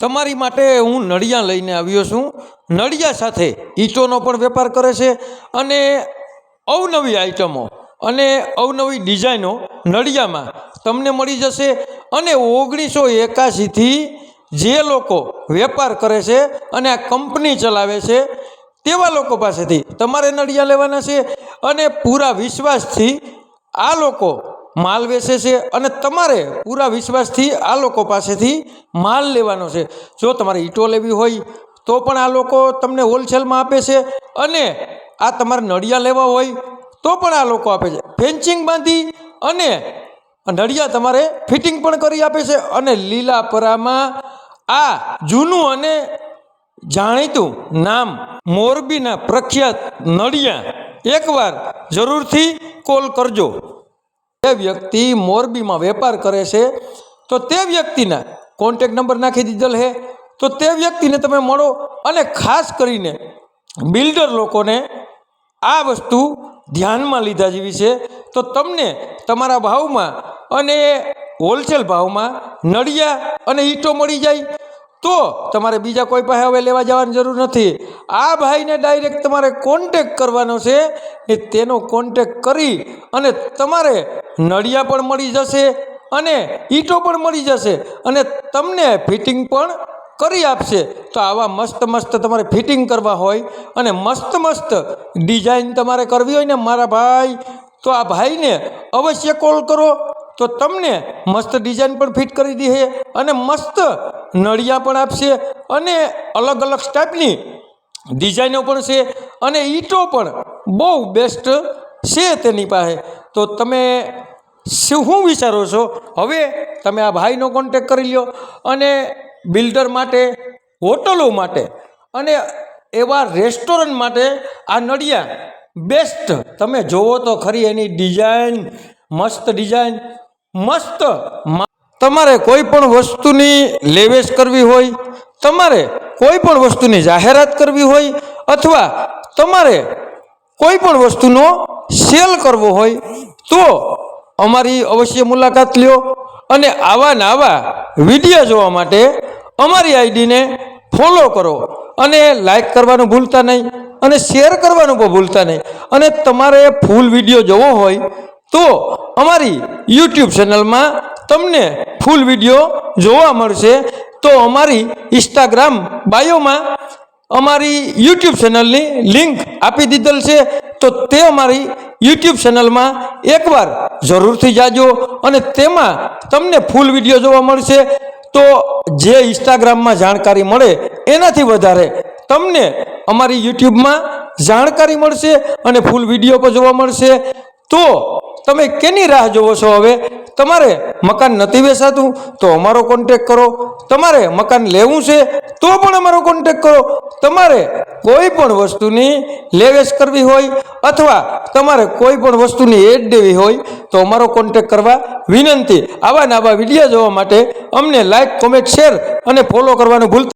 તમારી માટે હું નળિયા લઈને આવ્યો છું। નળિયા સાથે ઈંટોનો પણ વેપાર કરે છે અને અવનવી આઈટમો અને અવનવી ડિઝાઇનો નળિયામાં તમને મળી જશે। અને 1981થી જે લોકો વેપાર કરે છે અને આ કંપની ચલાવે છે તેવા લોકો પાસેથી તમારે નળિયા લેવાના છે અને પૂરા વિશ્વાસથી આ લોકો માલ વેચે છે અને તમારે પૂરા વિશ્વાસથી આ લોકો પાસેથી માલ લેવાનો છે। જો તમારે ઈંટો લેવી હોય તો પણ આ લોકો તમને હોલસેલમાં આપે છે અને આ તમારે નળિયા લેવા હોય તો પણ આ લોકો આપે છે। ફેન્સિંગ બાંધી અને નળિયા તમારે ફિટિંગ પણ કરી આપે છે। અને લીલાપરામાં આ જૂનું અને જાણીતું નામ મોરબીના પ્રખ્યાત નળિયા એકવાર જરૂરથી કોલ કરજો। જે વ્યક્તિ મોરબીમાં વેપાર કરે છે તો તે વ્યક્તિના કોન્ટેક્ટ નંબર નાખી દીધેલ છે, તો તે વ્યક્તિને તમે મળો। અને ખાસ કરીને બિલ્ડર લોકોને આ વસ્તુ ધ્યાનમાં લીધા જેવી છે, તો તમને તમારા ભાવમાં અને હોલસેલ ભાવમાં નળિયા અને ઈંટો મળી જાય તો તમારે બીજા કોઈ પાસે હવે લેવા જવાની જરૂર નથી। આ ભાઈને ડાયરેક્ટ તમારે કોન્ટેક્ટ કરવાનો છે એ તેનો કોન્ટેક્ટ કરી અને તમારે નળિયા પણ મળી જશે અને ઈંટો પણ મળી જશે અને તમને ફિટિંગ પણ કરી આપશે। તો આવા મસ્ત મસ્ત તમારે ફિટિંગ કરવા હોય અને મસ્ત મસ્ત ડિઝાઇન તમારે કરવી હોય ને મારા ભાઈ, તો આ ભાઈને અવશ્ય કોલ કરો તો તમને મસ્ત ડિઝાઇન પણ ફિટ કરી દે અને મસ્ત નળિયા પણ આપશે અને અલગ અલગ ટાઈપની ડિઝાઇનો પણ છે અને ઈંટો પણ બહુ બેસ્ટ છે તેની પાસે। તો તમે શું વિચારો છો? હવે તમે આ ભાઈનો કોન્ટેક કરી લ્યો અને બિલ્ડર માટે, હોટલો માટે અને એવા રેસ્ટોરન્ટ માટે આ નળિયા બેસ્ટ તમે જોવો તો ખરી એની ડિઝાઇન, મસ્ત ડિઝાઇન, મસ્ત। તમારે કોઈ પણ વસ્તુની લેવેચ કરવી હોય, તમારે કોઈ પણ વસ્તુની જાહેરાત કરવી હોય અથવા તમારે કોઈ પણ વસ્તુનો સેલ કરવો હોય તો અમારી અવશ્ય મુલાકાત લ્યો। અને આવા ને આવા વિડીયો જોવા માટે અમારી આઈડીને ફોલો કરો અને લાઈક કરવાનું ભૂલતા નહીં અને શેર કરવાનું પણ ભૂલતા નહીં। અને તમારે ફૂલ વિડીયો જોવો હોય તો અમારી યુટ્યુબ ચેનલમાં તમને ફૂલ વિડીયો જોવા મળશે। તો અમારી ઇન્સ્ટાગ્રામ બાયોમાં અમારી યુટ્યુબ ચેનલની લિંક આપી દીધેલ છે, તો તે અમારી યુટ્યુબ ચેનલમાં એકવાર જરૂરથી જાજો અને તેમાં તમને ફૂલ વિડીયો જોવા મળશે। તો જે ઇન્સ્ટાગ્રામમાં જાણકારી મળે એનાથી વધારે તમને અમારી યુટ્યુબમાં જાણકારી મળશે અને ફૂલ વિડીયો પણ જોવા મળશે। તો તમે કેની રાહ જોવો છો? હવે તમારે મકાન નથી વેચાતું તો અમારો કોન્ટેક કરો, તમારે મકાન લેવું છે તો પણ અમારો કોન્ટેક કરો, તમારે કોઈ પણ વસ્તુની લેવેચ કરવી હોય અથવા તમારે કોઈ પણ વસ્તુની એડ દેવી હોય તો અમારો કોન્ટેક કરવા વિનંતી। આવા ને આવા વિડીયો જોવા માટે અમને લાઈક, કોમેન્ટ, શેર અને ફોલો કરવાનું ભૂલતા